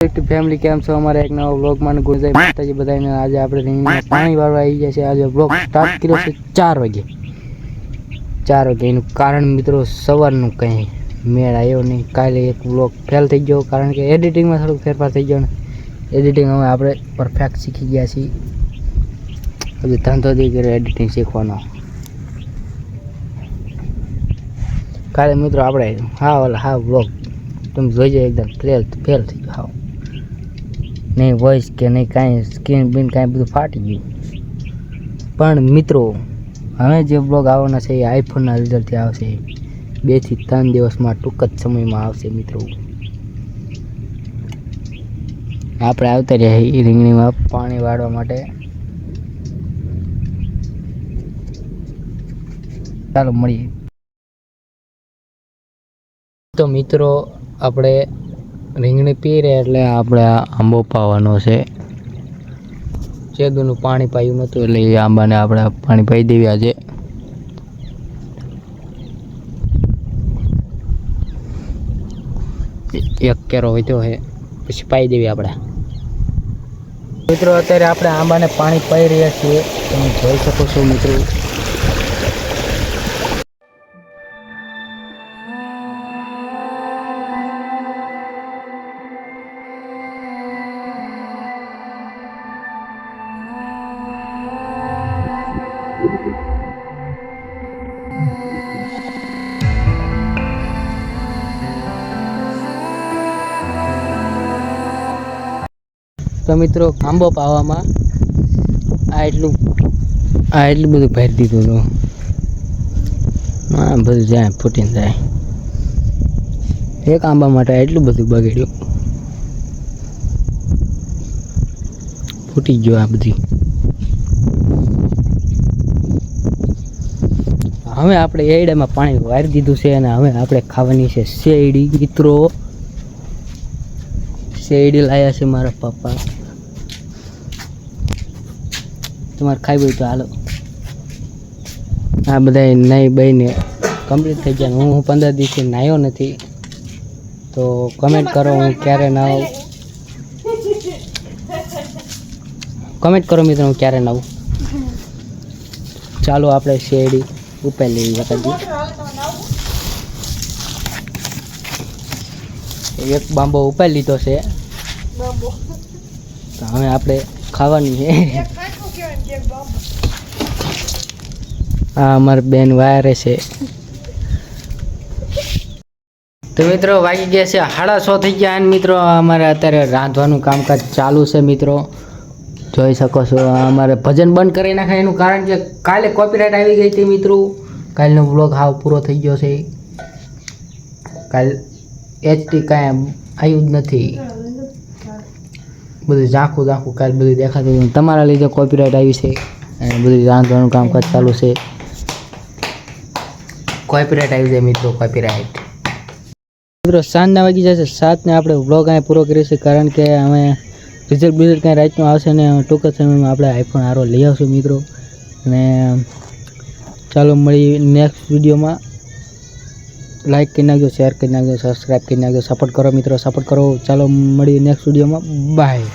Family केम छो हमारे एक नवा व्लॉग में गुजराती माताजी बताने आज આપણે રીંગણમાં પાણી વાળવા આવી ગયા છે। આજે વ્લોગ સ્ટાર્ટ કર્યો છે 4 વાગે એનું કારણ મિત્રો સવારનું કંઈ મેળ આવ્યો નહીં। કાલે એક વ્લોગ ફેલ થઈ ગયો કારણ કે એડિટિંગમાં થોડું ફેરફાર થઈ ગયો ને એડિટિંગ હવે આપણે પરફેક્ટ શીખી ગયા છીએ। હવે ધંધો દી કર્યો એડિટિંગ શીખવાનો। કાલે મિત્રો આપણે હા વ્લોગ તમે જોઈજો એકદમ ફેલ થઈ ગયો। नहीं वॉइस के नहीं कहीं स्क्रीन बीन कहीं બધું ફાટી ગયું। પણ મિત્રો હવે જે બ્લોગ આવવાના છે એ આઈફોનના રિઝલ્ટથી આવશે 2 થી 3 દિવસમાં ટૂંક જ સમયમાં આવશે મિત્રો। આપણે આવતા રહ્યા રીંગણીમાં પાણી વાળવા માટે। ચાલો મળીએ। તો મિત્રો આપણે રીંગણી પી રહ્યા એટલે આપણે આંબો પાવાનો છે। ચેદુનું પાણી પાયું નહોતું એટલે એ આંબાને આપણે પાણી પાઈ દેવી આજે। એક કેરો વધ્યો છે પછી પાઈ દેવી આપણે। મિત્રો અત્યારે આપણે આંબાને પાણી પાઈ રહ્યા છીએ, તમે જોઈ શકો છો મિત્રો। तो मित्रों आंबो पावा आ एटलू બધું ભરી દીધું હતું। હા બધું જાય ફૂટીને જાય। એક આંબા માટે એટલું બધું બગડ્યું, ફૂટી ગયો આ બધી। હવે આપણે એડામાં પાણી વારી દીધું છે અને હવે આપણે ખાવાની છે શેરડી। મિત્રો શેરડી લાયા છે મારા પપ્પા, તમારે ખાવી હોય તો હાલો। આ બધા નહીં બહીને કમ્પ્લીટ થઈ ગયા। હું 15 દિવસથી નાહ્યો નથી, તો કમેન્ટ કરો હું ક્યારે નાહું। કમેન્ટ કરો મિત્રો હું ક્યારે નાહું। ચાલો આપણે શેરડી ઉપર લેવી વખત એક બાંબો ઉપર લીધો છે, તો હવે આપણે ખાવાની છે। આ અમારી બેન વાયરે છે। તો મિત્રો વાગી ગયા છે 6:30 થઈ ગયા અને મિત્રો અમારે અત્યારે રાંધવાનું કામકાજ ચાલુ છે। મિત્રો જોઈ શકો છો અમારે ભજન બંધ કરી નાખાય એનું કારણ કે કાલે કોપીરાઇટ આવી ગઈ હતી। મિત્રો કાલનો વ્લોગ હાવ પૂરો થઈ ગયો છે। કાલ એચડી કાંઈ આવ્યું જ નથી, બધું ઝાંખું કાલ બધું દેખાતું। તમારા લીધે કોપીરાઇટ આવી છે અને બધું રાંધવાનું કામકાજ ચાલુ છે। કોપીરાઇટ આવી જાય મિત્રો, કોપીરાઇટ। મિત્રો સાંજના વાગી જશે 7 ને આપણે વ્લોગ અહીંયા પૂરો કરીશું કારણ કે અમે રિઝલ્ટ કાંઈ રાતનું આવશે ને ટૂંક જ સમયમાં આપણે આઈફોન આરો લઈ આવશું મિત્રો। અને ચાલો મળી નેક્સ્ટ વિડીયોમાં। લાઈક કરી નાખજો, શેર કરી નાખજો, સબસ્ક્રાઈબ કરી નાખજો, સપોર્ટ કરો મિત્રો, સપોર્ટ કરો। ચાલો મળીએ નેક્સ્ટ વિડીયોમાં, બાય।